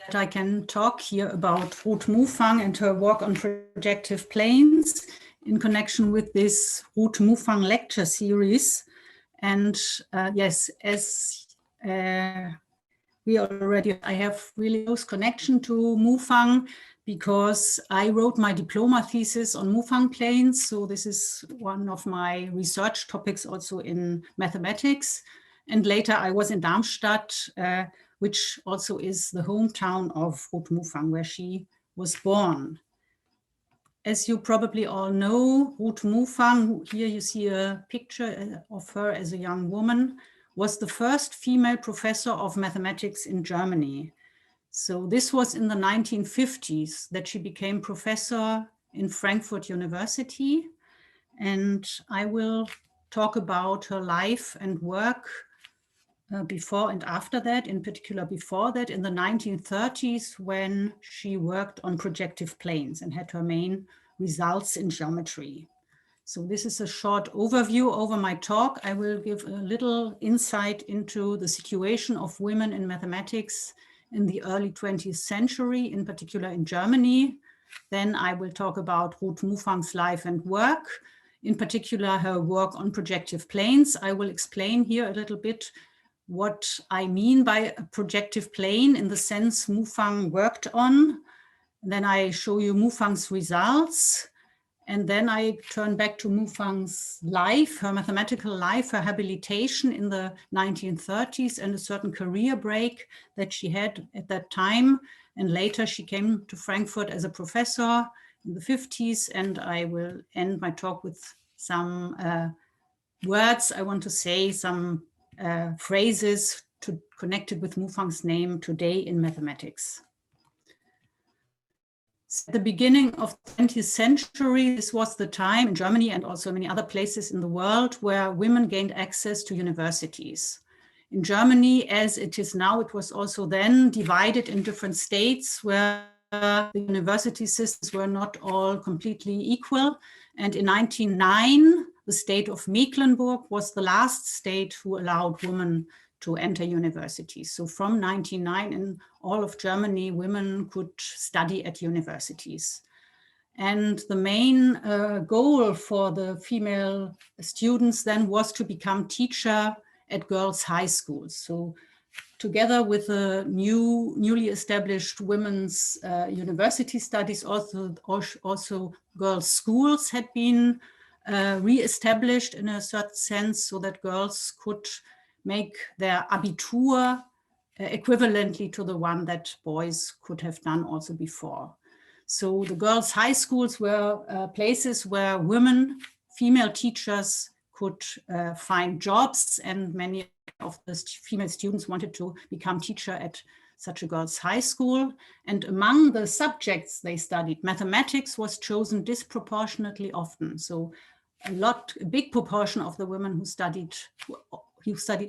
that I can talk here about Ruth Moufang and her work on projective planes in connection with this Ruth Moufang Lecture series. And yes, as I have really close connection to Moufang because I wrote my diploma thesis on Moufang planes. So this is one of my research topics also in mathematics. And later I was in Darmstadt, which also is the hometown of Ruth Moufang, where she was born. As you probably all know, Ruth Moufang, here you see a picture of her as a young woman, was the first female professor of mathematics in Germany. So this was in the 1950s that she became professor in Frankfurt University. And I will talk about her life and work before and after that, in particular before that, in the 1930s, when she worked on projective planes and had her main results in geometry. So this is a short overview over my talk. I will give a little insight into the situation of women in mathematics in the early 20th century, in particular in Germany. Then I will talk about Ruth Moufang's life and work, in particular her work on projective planes. I will explain here a little bit what I mean by a projective plane in the sense Moufang worked on. Then I show you Moufang's results. And then I turn back to Moufang's life, her mathematical life, her habilitation in the 1930s and a certain career break that she had at that time. And later she came to Frankfurt as a professor in the 50s. And I will end my talk with some words I want to say, some phrases connected with Moufang's name today in mathematics. At the beginning of the 20th century, this was the time in Germany and also many other places in the world where women gained access to universities. In Germany, as it is now, it was also then divided in different states where the university systems were not all completely equal. And in 1909, the state of Mecklenburg was the last state who allowed women to enter universities. So from 1909 in all of Germany, women could study at universities. And the main goal for the female students then was to become teacher at girls' high schools. So together with the newly established women's university studies, also girls' schools had been re-established in a certain sense so that girls could make their Abitur equivalently to the one that boys could have done also before. So the girls' high schools were places where women, female teachers could find jobs, and many of the female students wanted to become teacher at such a girls' high school. And among the subjects they studied, mathematics was chosen disproportionately often. So a big proportion of the women who studied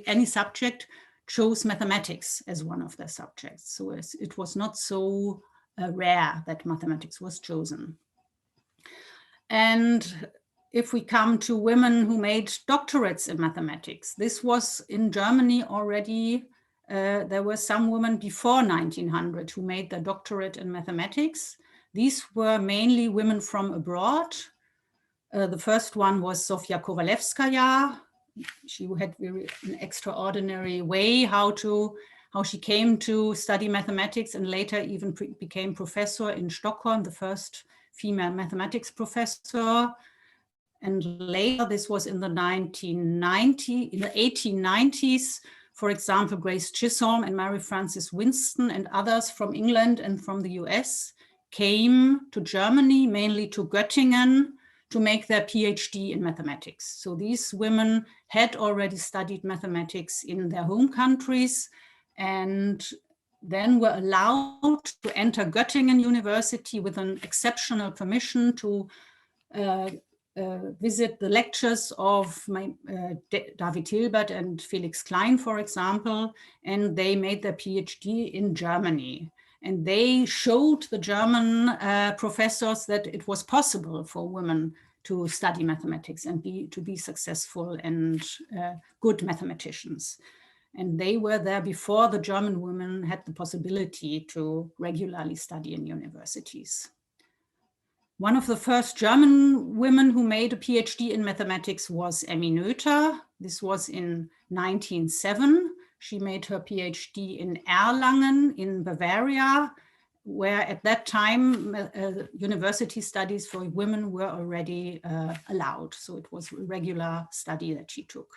any subject chose mathematics as one of their subjects. So it was not so rare that mathematics was chosen. And if we come to women who made doctorates in mathematics, this was in Germany already. There were some women before 1900 who made their doctorate in mathematics. These were mainly women from abroad. The first one was Sofia Kovalevskaya. She had an extraordinary way how she came to study mathematics and later even became professor in Stockholm, the first female mathematics professor. And later, this was in the 1890s, for example, Grace Chisholm and Mary Frances Winston and others from England and from the US came to Germany, mainly to Göttingen, to make their PhD in mathematics. So these women had already studied mathematics in their home countries and then were allowed to enter Göttingen University with an exceptional permission to visit the lectures of David Hilbert and Felix Klein, for example, and they made their PhD in Germany. And they showed the German professors that it was possible for women to study mathematics and to be successful and good mathematicians. And they were there before the German women had the possibility to regularly study in universities. One of the first German women who made a PhD in mathematics was Emmy Noether. This was in 1907. She made her PhD in Erlangen in Bavaria, where at that time university studies for women were already allowed. So it was a regular study that she took.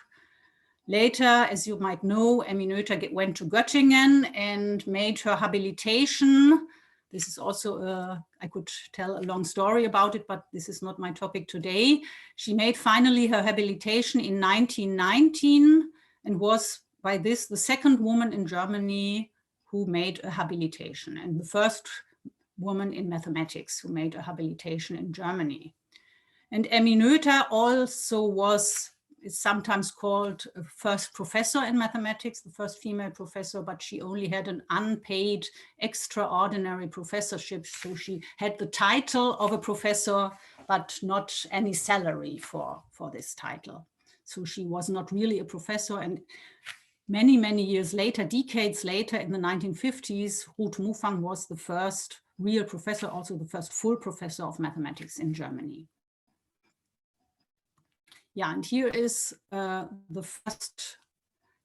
Later, as you might know, Emmy Noether went to Göttingen and made her habilitation. This is also, I could tell a long story about it, but this is not my topic today. She made finally her habilitation in 1919 and was by this the second woman in Germany who made a habilitation and the first woman in mathematics who made a habilitation in Germany. And Emmy Noether also is sometimes called a first professor in mathematics, the first female professor, but she only had an unpaid extraordinary professorship. So she had the title of a professor, but not any salary for this title. So she was not really a professor. And many, many years later, decades later, in the 1950s, Ruth Moufang was the first real professor, also the first full professor of mathematics in Germany. Yeah, and here is the first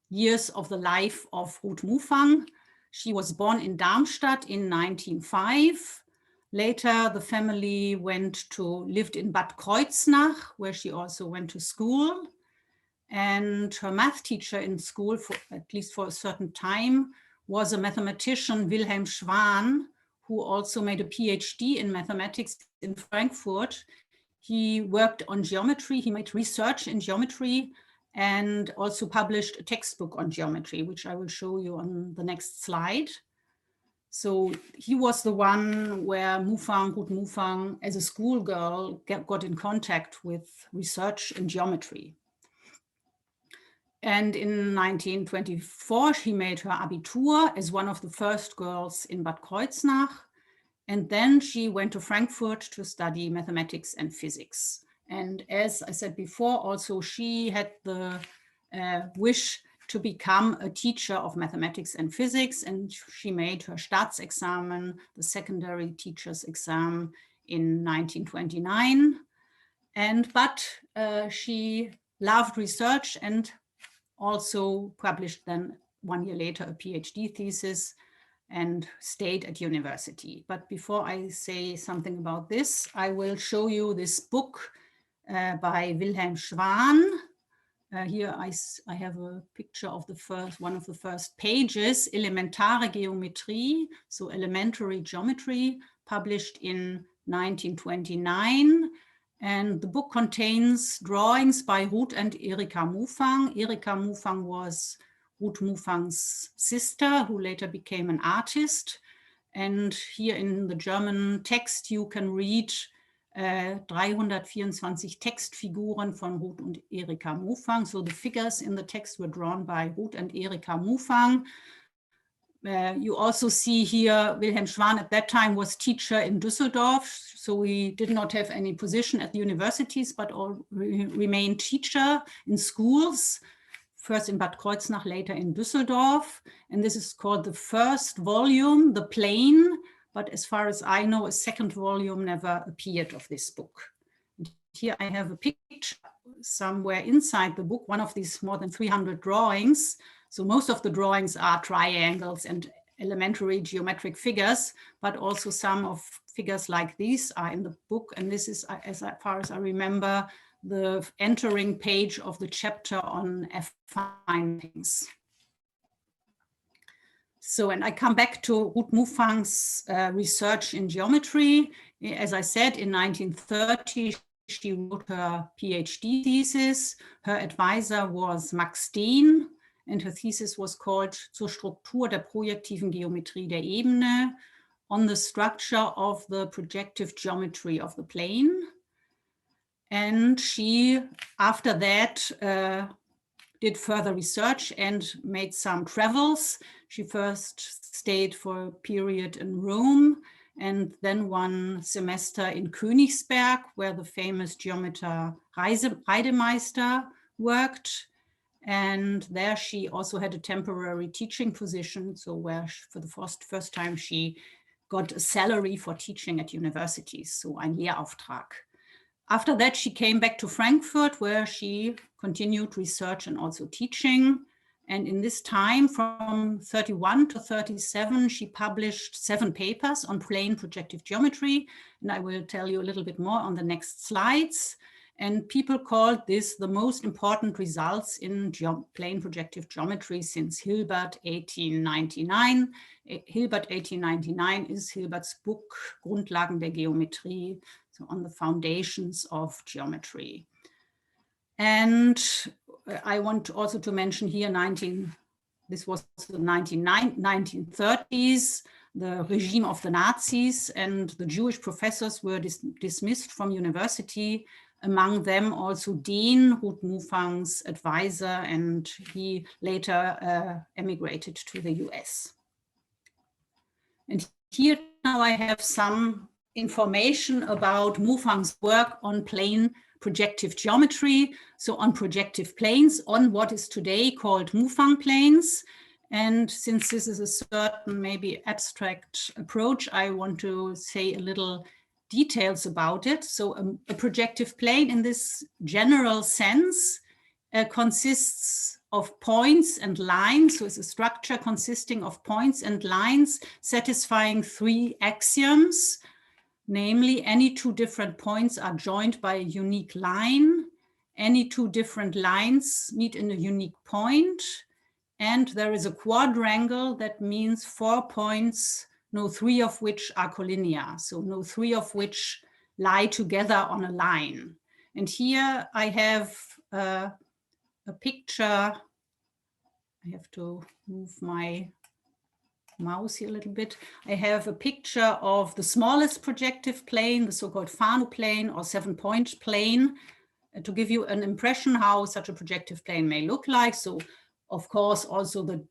years of the life of Ruth Moufang. She was born in Darmstadt in 1905. Later, the family lived in Bad Kreuznach, where she also went to school. And her math teacher in school, at least for a certain time, was a mathematician, Wilhelm Schwan, who also made a PhD in mathematics in Frankfurt. He worked on geometry, he made research in geometry, and also published a textbook on geometry, which I will show you on the next slide. So he was the one where Ruth Moufang, as a schoolgirl, got in contact with research in geometry. And in 1924, she made her Abitur as one of the first girls in Bad Kreuznach. And then she went to Frankfurt to study mathematics and physics. And as I said before, also she had the wish to become a teacher of mathematics and physics. And she made her Staatsexamen, the secondary teacher's exam, in 1929. But she loved research and also published then 1 year later a PhD thesis and stayed at university. But before I say something about this, I will show you this book by Wilhelm Schwan. Here I have a picture of one of the first pages, Elementare Geometrie, so elementary geometry, published in 1929. And the book contains drawings by Ruth and Erika Moufang. Erika Moufang was Ruth Moufang's sister, who later became an artist. And here in the German text, you can read 324 Textfiguren von Ruth und Erika Moufang. So the figures in the text were drawn by Ruth and Erika Moufang. You also see here Wilhelm Schwan at that time was teacher in Düsseldorf. So he did not have any position at the universities, but remained teacher in schools. First in Bad Kreuznach, later in Düsseldorf. And this is called the first volume, The Plane. But as far as I know, a second volume never appeared of this book. And here I have a picture somewhere inside the book, one of these more than 300 drawings. So most of the drawings are triangles and elementary geometric figures, but also some of figures like these are in the book. And this is, as far as I remember, the entering page of the chapter on affine things. So, and I come back to Ruth Moufang's research in geometry. As I said, in 1930, she wrote her PhD thesis. Her advisor was Max Dehn, and her thesis was called Zur Struktur der projektiven Geometrie der Ebene, on the structure of the projective geometry of the plane. And she, after that, did further research and made some travels. She first stayed for a period in Rome and then 1 semester in Königsberg, where the famous geometer Reidemeister worked. And there she also had a temporary teaching position. So where for the first time she got a salary for teaching at universities, so ein Lehrauftrag. After that, she came back to Frankfurt, where she continued research and also teaching. And in this time, from 31 to 37, she published 7 papers on plane projective geometry. And I will tell you a little bit more on the next slides. And people called this the most important results in plane projective geometry since Hilbert 1899. Hilbert 1899 is Hilbert's book, Grundlagen der Geometrie, so on the foundations of geometry. And I want also to mention here this was the 1930s, the regime of the Nazis, and the Jewish professors were dismissed from university. Among them also Dean, Ruth Moufang's advisor, and he later emigrated to the US. And here now I have some information about Moufang's work on plane projective geometry, so on projective planes, on what is today called Moufang planes. And since this is a certain maybe abstract approach, I want to say a little details about it. So a projective plane in this general sense consists of points and lines. So it's a structure consisting of points and lines satisfying 3 axioms. Namely, any 2 different points are joined by a unique line. Any 2 different lines meet in a unique point. And there is a quadrangle. That means 4 points, no 3 of which are collinear. So no 3 of which lie together on a line. And here I have a picture. I have to move my mouse here a little bit. I have a picture of the smallest projective plane, the so-called Fano plane or 7-point plane, to give you an impression how such a projective plane may look like. So, of course, also the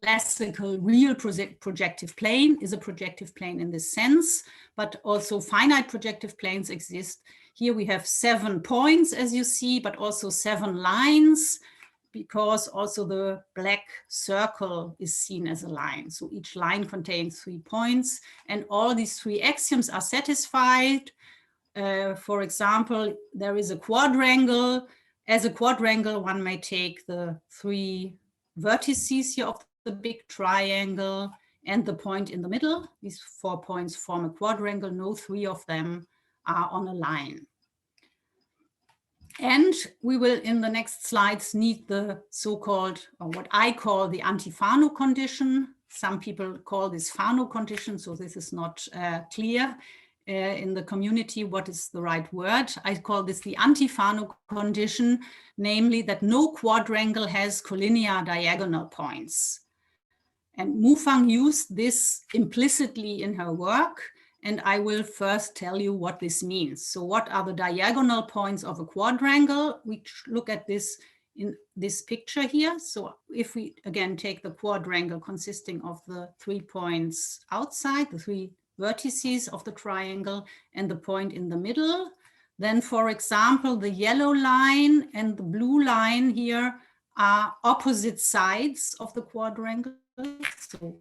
classical real projective plane is a projective plane in this sense, but also finite projective planes exist. Here we have 7 points, as you see, but also 7 lines, because also the black circle is seen as a line. So each line contains 3 points, and all these 3 axioms are satisfied. For example, there is a quadrangle. As a quadrangle, one may take the 3 vertices here of the big triangle and the point in the middle. These 4 points form a quadrangle. No 3 of them are on a line. And we will, in the next slides, need the so-called, or what I call the anti-Fano condition. Some people call this Fano condition, so this is not clear in the community what is the right word. I call this the anti-Fano condition, namely that no quadrangle has collinear diagonal points. And Moufang used this implicitly in her work. And I will first tell you what this means. So what are the diagonal points of a quadrangle? We look at this in this picture here. So if we again take the quadrangle consisting of the 3 points outside, the 3 vertices of the triangle and the point in the middle, then for example, the yellow line and the blue line here are opposite sides of the quadrangle. So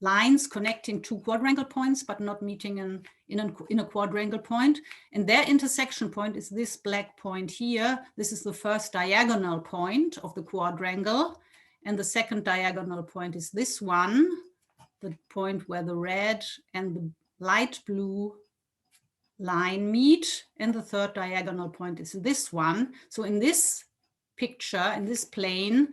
lines connecting 2 quadrangle points, but not meeting in a quadrangle point. And their intersection point is this black point here. This is the first diagonal point of the quadrangle. And the second diagonal point is this one, the point where the red and the light blue line meet. And the third diagonal point is this one. So in this picture, in this plane,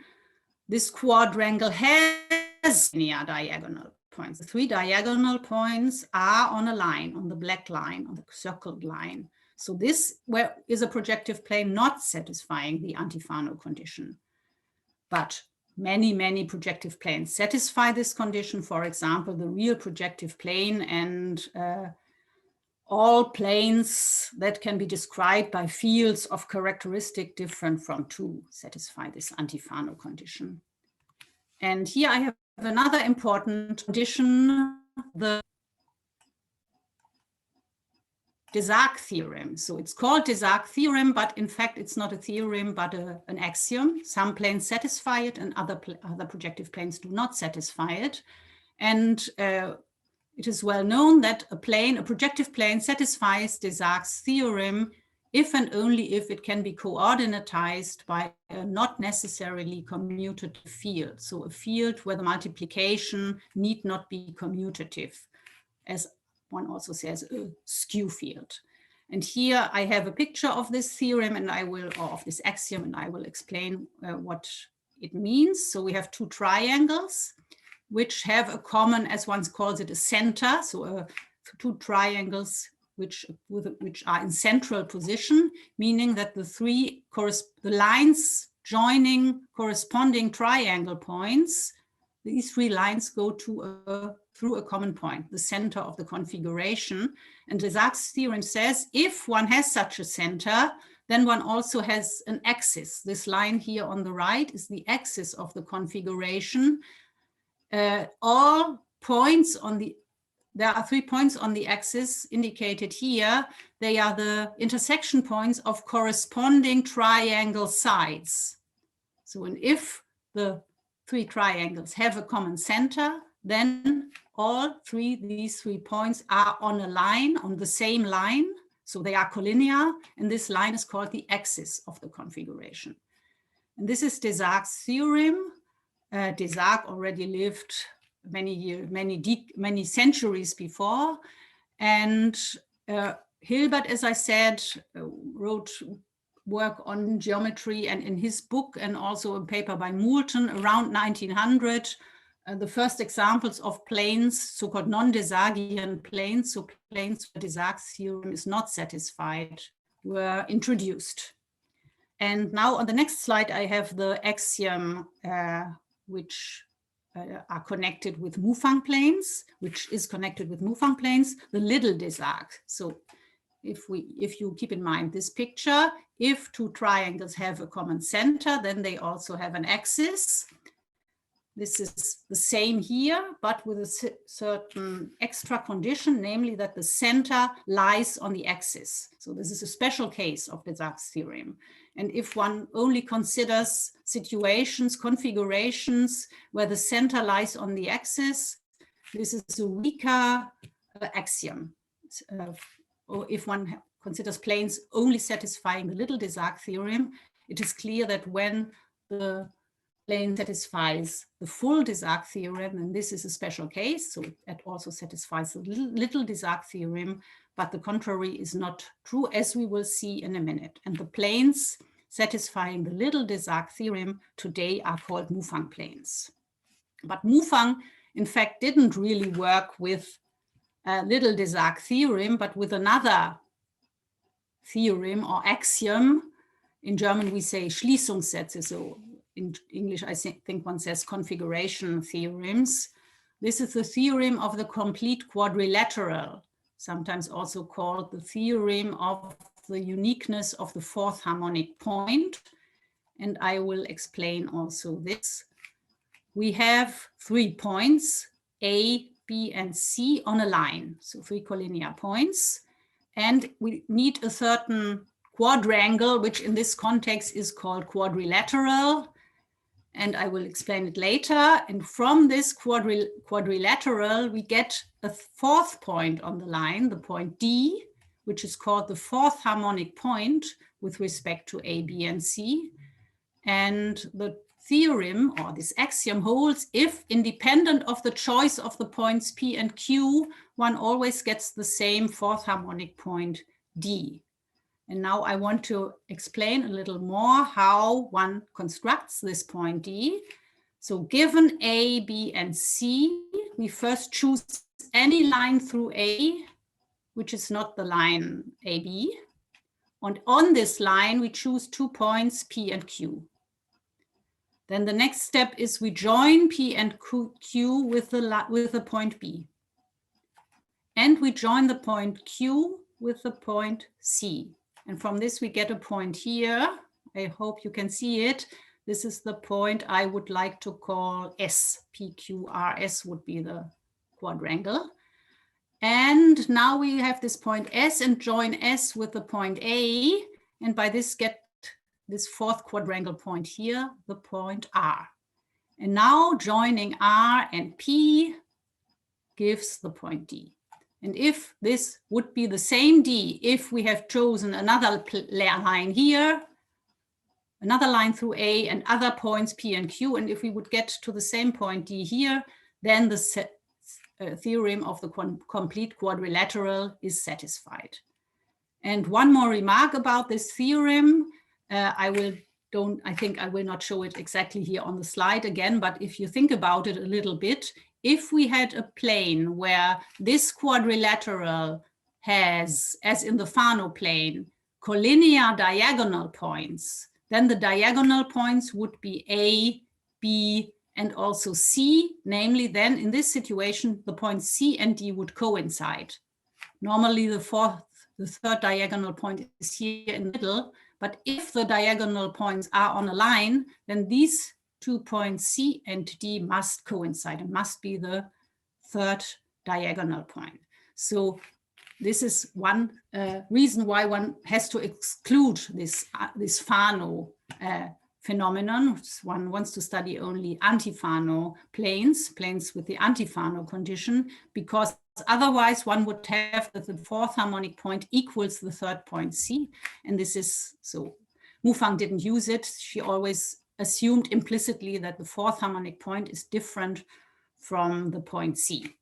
this quadrangle has linear diagonal points. The 3 diagonal points are on a line, on the black line, on the circled line. So this is a projective plane not satisfying the anti-Fano condition. But many, many projective planes satisfy this condition. For example, the real projective plane and all planes that can be described by fields of characteristic different from 2 satisfy this anti-Fano condition. And here I have another important condition. Desargues theorem. So it's called Desargues theorem, but in fact, it's not a theorem, but an axiom. Some planes satisfy it and other projective planes do not satisfy it. And it is well known that a projective plane satisfies Desargues theorem if and only if it can be coordinatized by a not necessarily commutative field. So a field where the multiplication need not be commutative, as one also says a skew field. And here I have a picture of this theorem and or of this axiom, and I will explain what it means. So we have two triangles which have a common, as one calls it, a center. So two triangles which are in central position, meaning that the lines joining corresponding triangle points, these three lines go through a common point, the center of the configuration. And Desargues theorem says if one has such a center, then one also has an axis. This line here on the right is the axis of the configuration. All points there are 3 points on the axis indicated here. They are the intersection points of corresponding triangle sides. So, and if the 3 triangles have a common center, then these three points are on a line, on the same line. So they are collinear, and this line is called the axis of the configuration. And this is Desargues theorem. Desargues already lived many centuries before. And Hilbert, as I said, wrote work on geometry, and in his book and also a paper by Moulton around 1900, the first examples of planes, so-called non-Desarguian planes, so planes where Desargues theorem is not satisfied, were introduced. And now on the next slide, I have the axiom which are connected with Moufang planes, the little Desargues. So if you keep in mind this picture, if two triangles have a common center, then they also have an axis. This is the same here, but with a certain extra condition, namely that the center lies on the axis. So this is a special case of Desargues theorem. And if one only considers configurations where the center lies on the axis, this is a weaker axiom. Or if one considers planes only satisfying the little Desargues theorem, it is clear that when the plane satisfies the full Desargues theorem, and this is a special case, so it also satisfies the little Desargues theorem, but the contrary is not true, as we will see in a minute. And the planes satisfying the little Desargues theorem today are called Moufang planes. But Moufang, in fact, didn't really work with little Desargues theorem, but with another theorem or axiom. In German, we say Schließungssätze. So in English, I think one says configuration theorems. This is the theorem of the complete quadrilateral, sometimes also called the theorem of the uniqueness of the fourth harmonic point. And I will explain also this. We have 3 points, A, B, and C on a line, so 3 collinear points. And we need a certain quadrangle, which in this context is called quadrilateral. And I will explain it later. And from this quadrilateral, we get a 4th point on the line, the point D, which is called the fourth harmonic point with respect to A, B, and C. And the theorem, or this axiom, holds if, independent of the choice of the points P and Q, one always gets the same fourth harmonic point D. And now I want to explain a little more how one constructs this point D. So given A, B, and C, we first choose any line through A, which is not the line AB. And on this line, we choose 2 points P and Q. Then the next step is we join P and Q with the point B. And we join the point Q with the point C. And from this, we get a point here. I hope you can see it. This is the point I would like to call S. PQRS would be the quadrangle. And now we have this point S and join S with the point A. And by this get this fourth quadrangle point here, the point R. And now joining R and P gives the point D. And if this would be the same D, if we have chosen another line here, another line through A and other points P and Q, and if we would get to the same point D here, then the theorem of the complete quadrilateral is satisfied. And one more remark about this theorem, I think I will not show it exactly here on the slide again, but if you think about it a little bit, if we had a plane where this quadrilateral has, as in the Fano plane, collinear diagonal points, then the diagonal points would be A, B, and also C, namely then in this situation, the points C and D would coincide. Normally the third diagonal point is here in the middle, but if the diagonal points are on a line, then these 2 points C and D must coincide and must be the third diagonal point. So this is one reason why one has to exclude this Fano phenomenon. One wants to study only anti-Fano planes with the anti-Fano condition, because otherwise one would have that the fourth harmonic point equals the third point C. And this is, so Moufang didn't use it. She always assumed implicitly that the fourth harmonic point is different from the point C.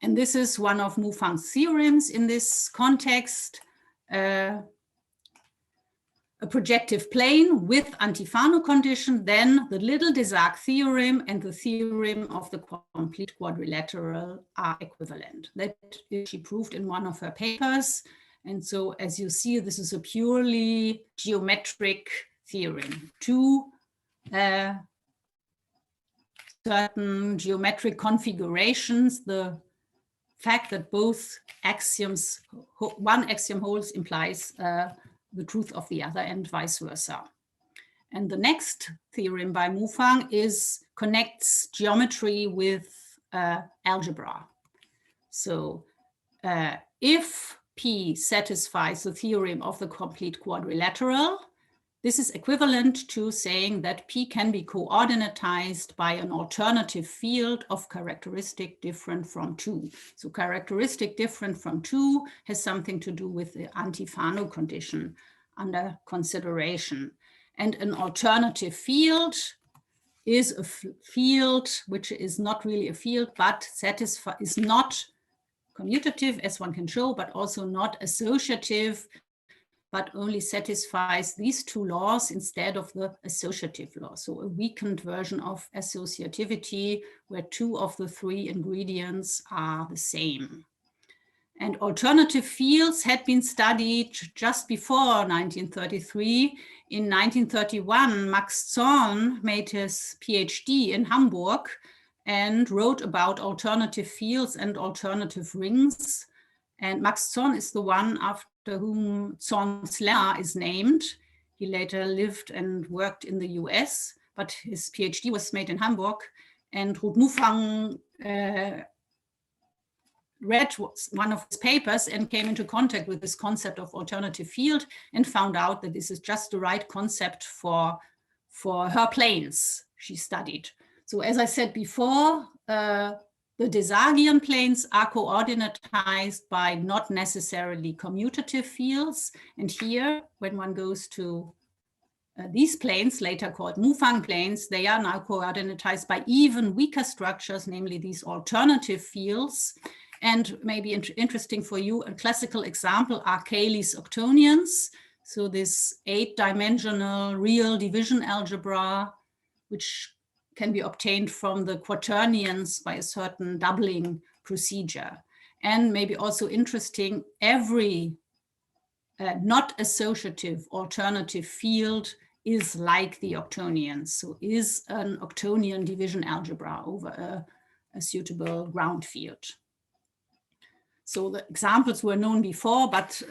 And this is one of Moufang's theorems in this context. A projective plane with anti-Fano condition, then the little Desargues theorem and the theorem of the complete quadrilateral are equivalent. That she proved in one of her papers. And so as you see, this is a purely geometric theorem. Two certain geometric configurations, the fact that both axioms, one axiom holds implies the truth of the other and vice versa. And the next theorem by Moufang connects geometry with algebra. So if P satisfies the theorem of the complete quadrilateral, this is equivalent to saying that P can be coordinatized by an alternative field of characteristic different from 2. So characteristic different from 2 has something to do with the anti-Fano condition under consideration. And an alternative field is a field which is not really a field, but is not commutative, as one can show, but also not associative, but only satisfies these two laws instead of the associative law. So a weakened version of associativity where 2 of the 3 ingredients are the same. And alternative fields had been studied just before 1933. In 1931, Max Zorn made his PhD in Hamburg and wrote about alternative fields and alternative rings. And Max Zorn is the one after whom Zorn's lemma is named. He later lived and worked in the US, but his PhD was made in Hamburg. And Ruth Moufang read one of his papers and came into contact with this concept of alternative field and found out that this is just the right concept for her planes she studied. So as I said before, the Desarguian planes are coordinatized by not necessarily commutative fields. And here, when one goes to these planes, later called Moufang planes, they are now coordinatized by even weaker structures, namely these alternative fields. And maybe interesting for you, a classical example are Cayley's octonions. So this 8-dimensional real division algebra, which can be obtained from the quaternions by a certain doubling procedure. And maybe also interesting, every not associative alternative field is like the octonions. So is an octonian division algebra over a suitable ground field. So the examples were known before, but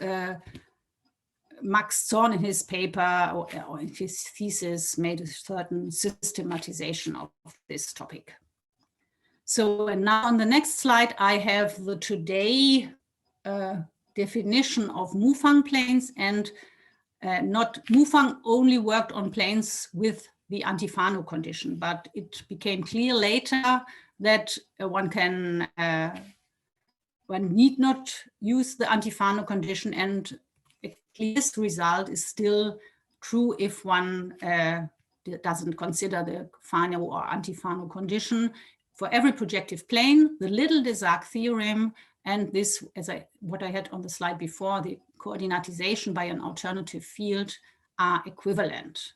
Max Zorn in his paper or in his thesis made a certain systematization of this topic. So, and now on the next slide, I have the today definition of Moufang planes, and not Moufang only worked on planes with the Antifano condition, but it became clear later that one need not use the Antifano condition, and this result is still true if one doesn't consider the Fano or Antifano condition. For every projective plane, the little de Sac theorem and this, what I had on the slide before, the coordinatization by an alternative field are equivalent.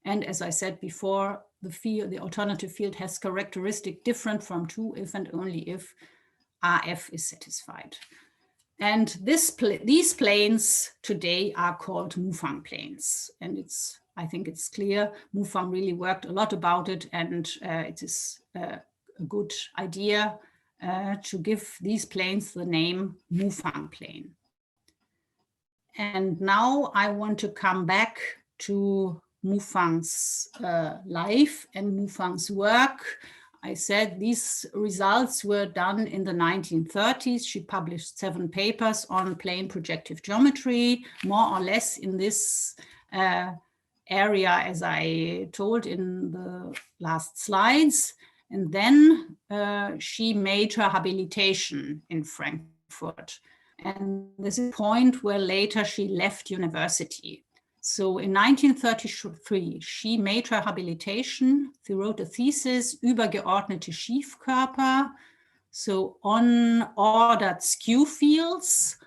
And as I said before, the alternative field has characteristic different from 2 if and only if RF is satisfied. And these planes today are called Moufang planes. And I think it's clear, Moufang really worked a lot about it, and it is a good idea to give these planes the name Moufang plane. And now I want to come back to Moufang's life and Moufang's work. I said these results were done in the 1930s. She published 7 papers on plane projective geometry, more or less in this area, as I told in the last slides. And then she made her habilitation in Frankfurt. And this is a point where later she left university. So in 1933, she made her habilitation. She wrote a thesis, Übergeordnete Schiefkörper, so on ordered skew fields.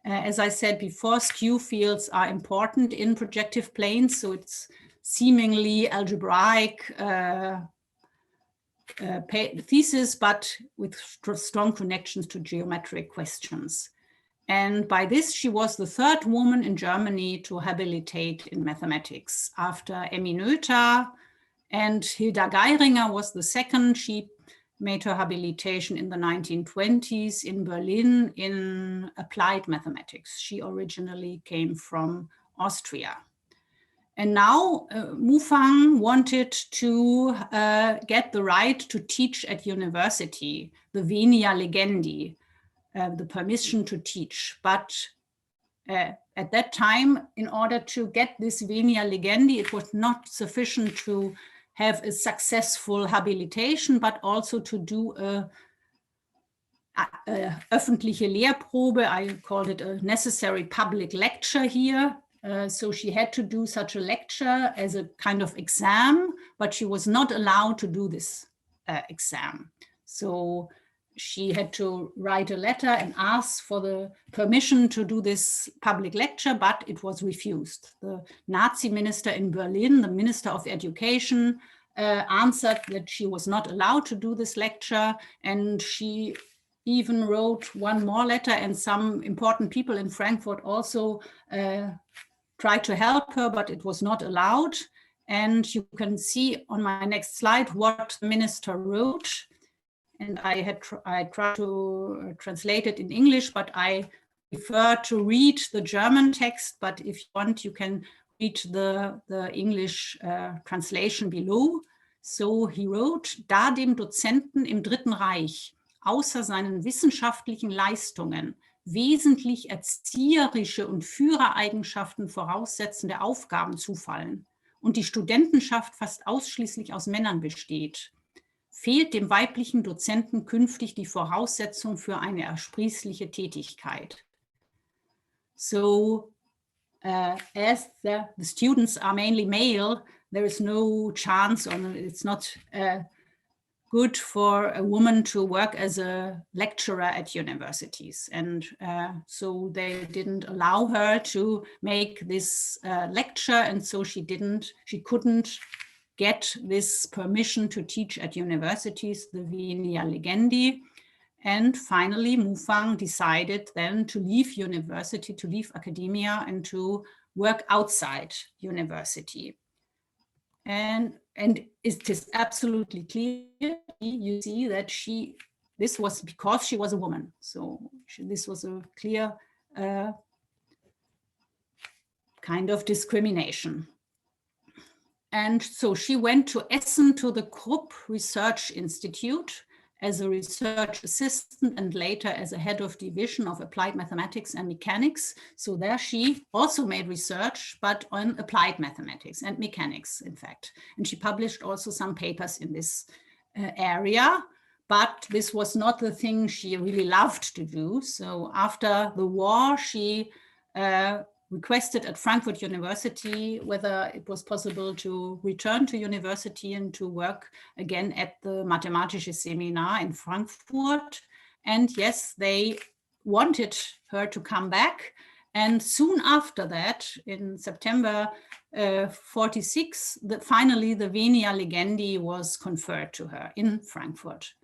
As I said before, skew fields are important in projective planes, so it's seemingly algebraic thesis, but with strong connections to geometric questions. And by this, she was the 3rd woman in Germany to habilitate in mathematics after Emmy Noether, and Hilda Geiringer was the 2nd. She made her habilitation in the 1920s in Berlin in applied mathematics. She originally came from Austria. And now Moufang wanted to get the right to teach at university, the venia legendi, the permission to teach. But at that time, in order to get this venia legendi, it was not sufficient to have a successful habilitation, but also to do a öffentliche Lehrprobe. I called it a necessary public lecture here. So she had to do such a lecture as a kind of exam, but she was not allowed to do this exam. So she had to write a letter and ask for the permission to do this public lecture, but it was refused. The Nazi minister in Berlin, the Minister of Education, answered that she was not allowed to do this lecture, and she even wrote one more letter, and some important people in Frankfurt also tried to help her, but it was not allowed. And you can see on my next slide what the minister wrote. And I tried to translate it in English, but I prefer to read the German text. But if you want, you can read the English translation below. So he wrote, da dem Dozenten im Dritten Reich außer seinen wissenschaftlichen Leistungen wesentlich erzieherische und Führereigenschaften voraussetzende Aufgaben zufallen und die Studentenschaft fast ausschließlich aus Männern besteht, fehlt dem weiblichen Dozenten künftig die Voraussetzung für eine ersprießliche Tätigkeit. So, as the students are mainly male, there is no chance, or it's not good for a woman to work as a lecturer at universities. And so they didn't allow her to make this lecture, and so she couldn't get this permission to teach at universities, the venia legendi. And finally, Moufang decided then to leave university, to leave academia, and to work outside university. And it is absolutely clear, you see that this was because she was a woman. So this was a clear kind of discrimination. And so she went to Essen to the Krupp Research Institute, as a research assistant and later as a head of division of applied mathematics and mechanics. So there she also made research, but on applied mathematics and mechanics, in fact. And she published also some papers in this area, but this was not the thing she really loved to do. So after the war, she requested at Frankfurt University whether it was possible to return to university and to work again at the Mathematische Seminar in Frankfurt. And yes, they wanted her to come back. And soon after that, in September 46, finally the Venia Legendi was conferred to her in Frankfurt.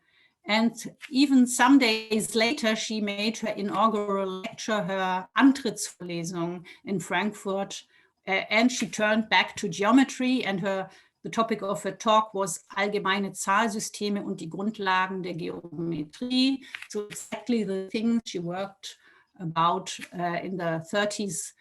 And even some days later, she made her inaugural lecture, her Antrittsvorlesung in Frankfurt, and she turned back to geometry, and the topic of her talk was Allgemeine Zahlsysteme und die Grundlagen der Geometrie. So exactly the things she worked about in the 30s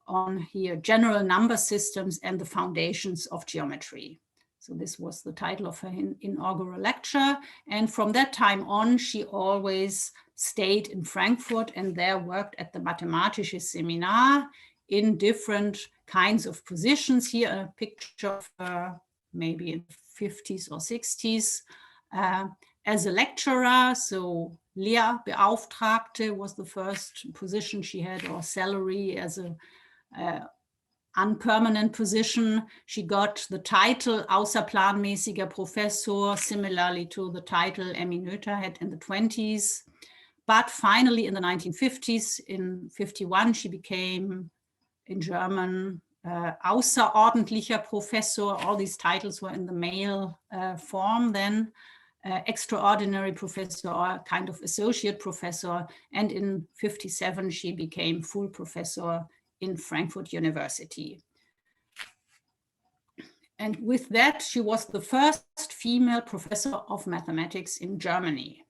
on here, general number systems and the foundations of geometry. So this was the title of her inaugural lecture. And from that time on, she always stayed in Frankfurt and there worked at the Mathematische Seminar in different kinds of positions. Here a picture of her maybe in the 50s or 60s as a lecturer. So Lehrbeauftragte was the first position she had, or salary as a unpermanent position. She got the title außerplanmäßiger Professor, similarly to the title Emmy Noether had in the 20s. But finally in the 1950s, in 51, she became, in German, außerordentlicher Professor. All these titles were in the male form then. Extraordinary professor or kind of associate professor. And in 57, she became full professor in Frankfurt University. And with that, she was the first female professor of mathematics in Germany.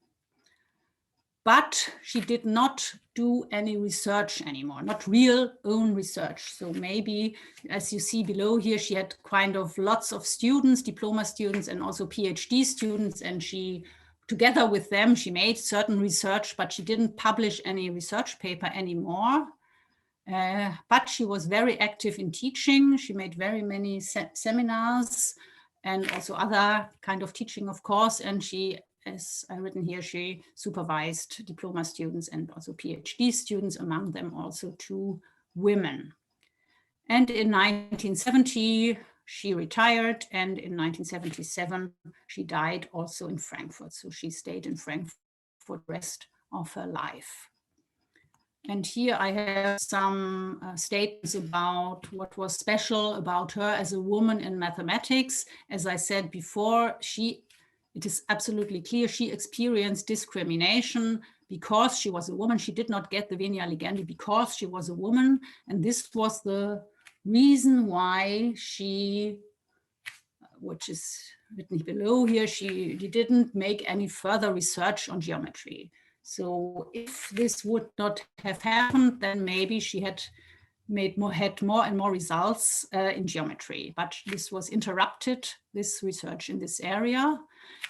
But she did not do any research anymore, not real own research. So maybe, as you see below here, she had kind of lots of students, diploma students, and also PhD students. And she, together with them, she made certain research, but she didn't publish any research paper anymore. But she was very active in teaching. She made very many seminars and also other kind of teaching, of course. And she, as I've written here, she supervised diploma students and also PhD students, among them also 2 women. And in 1970, she retired. And in 1977, she died also in Frankfurt. So she stayed in Frankfurt for the rest of her life. And here I have some statements about what was special about her as a woman in mathematics. As I said before, it is absolutely clear she experienced discrimination because she was a woman. She did not get the Venia Legendi because she was a woman. And this was the reason why she, which is written below here, she didn't make any further research on geometry. So if this would not have happened, then maybe she had had more and more results in geometry, but this was interrupted, this research in this area.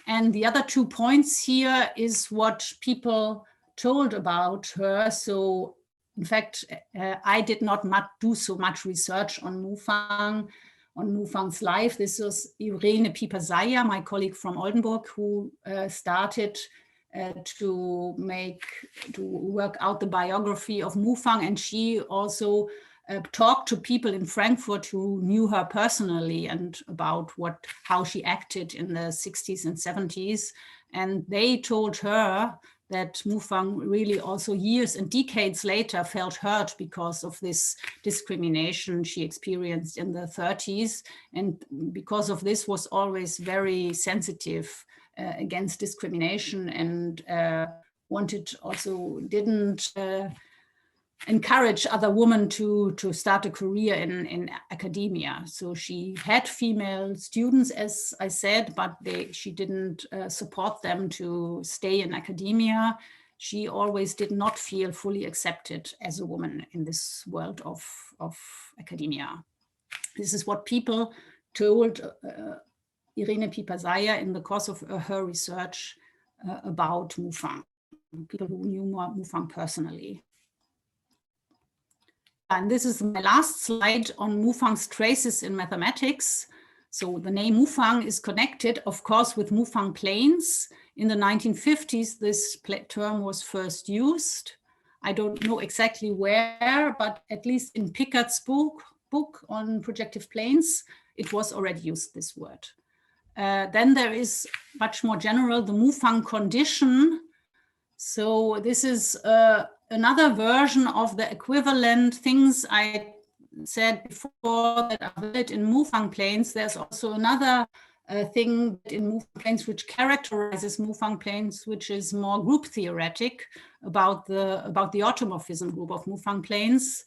And the other 2 points here is what people told about her. So in fact, I did not do so much research on Moufang's life. This was Irene Pieper-Seyer, my colleague from Oldenburg, who started to work out the biography of Moufang, and she also talked to people in Frankfurt who knew her personally and about how she acted in the 60s and 70s. And they told her that Moufang really also years and decades later felt hurt because of this discrimination she experienced in the 30s. And because of this was always very sensitive against discrimination and didn't encourage other women to start a career in academia. So she had female students, as I said, but she didn't support them to stay in academia. She always did not feel fully accepted as a woman in this world of academia. This is what people told Irene Pieper-Seyer in the course of her research about Moufang, people who knew Moufang personally. And this is my last slide on Moufang's traces in mathematics. So the name Moufang is connected, of course, with Moufang planes. In the 1950s, this term was first used. I don't know exactly where, but at least in Picard's book on projective planes, it was already used, this word. Then there is much more general, the Moufang condition. So this is another version of the equivalent things I said before that are valid in Moufang planes. There's also another thing in Moufang planes which characterizes Moufang planes, which is more group theoretic about the automorphism group of Moufang planes.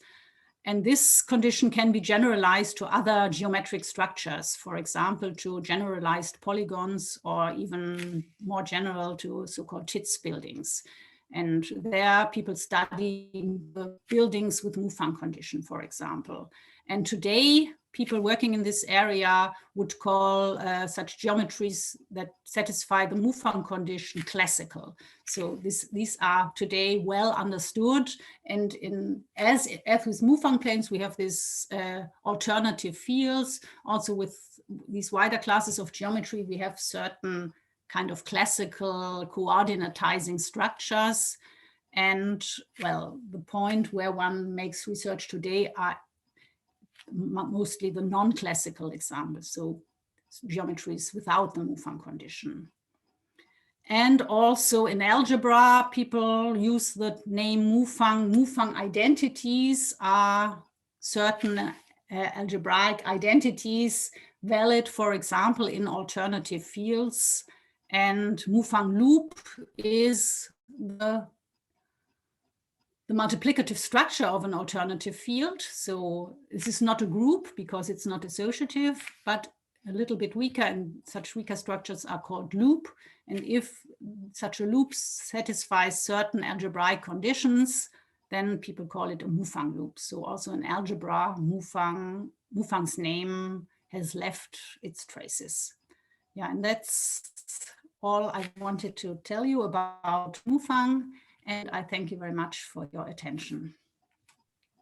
And this condition can be generalized to other geometric structures, for example, to generalized polygons, or even more general to so-called TITS buildings. And there people study the buildings with Moufang condition, for example. And today, people working in this area would call such geometries that satisfy the Moufang condition classical. So these are today well understood. And as with Moufang planes, we have these alternative fields. Also with these wider classes of geometry, we have certain kind of classical coordinatizing structures. And well, the point where one makes research today are mostly the non-classical examples, so geometries without the Moufang condition. And also in algebra, people use the name Moufang. Moufang identities are certain algebraic identities valid, for example, in alternative fields. And Moufang loop is the multiplicative structure of an alternative field. So this is not a group because it's not associative, but a little bit weaker, and such weaker structures are called loop. And if such a loop satisfies certain algebraic conditions, then people call it a Moufang loop. So also in algebra, Moufang's name has left its traces. Yeah, and that's all I wanted to tell you about Moufang. And I thank you very much for your attention.